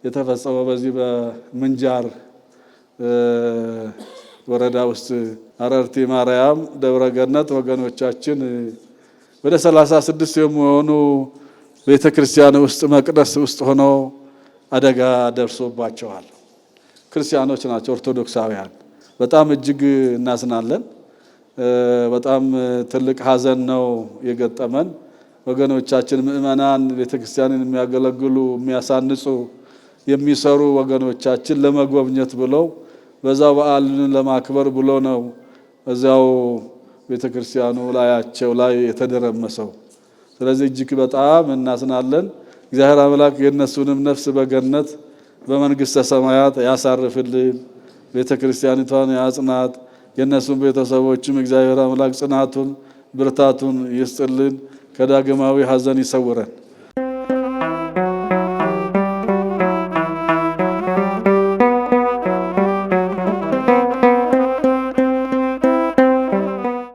የተፈጸመው በዚህ በምንጃር ወረዳ ውስጥ አረርቲ ማርያም ደብረገነት ወገኖቻችን ወደ 36 የሚሆኑ ቤተክርስቲያን ውስጥ መቅደስ ውስጥ ሆነው አደጋ ደርሶባቸዋል። ክርስቲያኖች ናቸው፣ ኦርቶዶክሳውያን። በጣም እጅግ እናዝናለን። በጣም ትልቅ ሐዘን ነው የገጠመን። ወገኖቻችን ምእመናን ቤተክርስቲያንን የሚያገለግሉ የሚያሳንጹ የሚሰሩ ወገኖቻችን ለመጎብኘት ብለው በዛው በዓልን ለማክበር ብሎ ነው እዛው ቤተክርስቲያኑ ላያቸው ላይ የተደረመሰው። ስለዚህ እጅግ በጣም እናዝናለን። እግዚአብሔር አምላክ የነሱንም ነፍስ በገነት በመንግስተ ሰማያት ያሳርፍልን፣ ቤተክርስቲያኒቷን ያጽናት፣ የነሱን ቤተሰቦችም እግዚአብሔር አምላክ ጽናቱን ብርታቱን ይስጥልን፣ ከዳግማዊ ሐዘን ይሰውረን።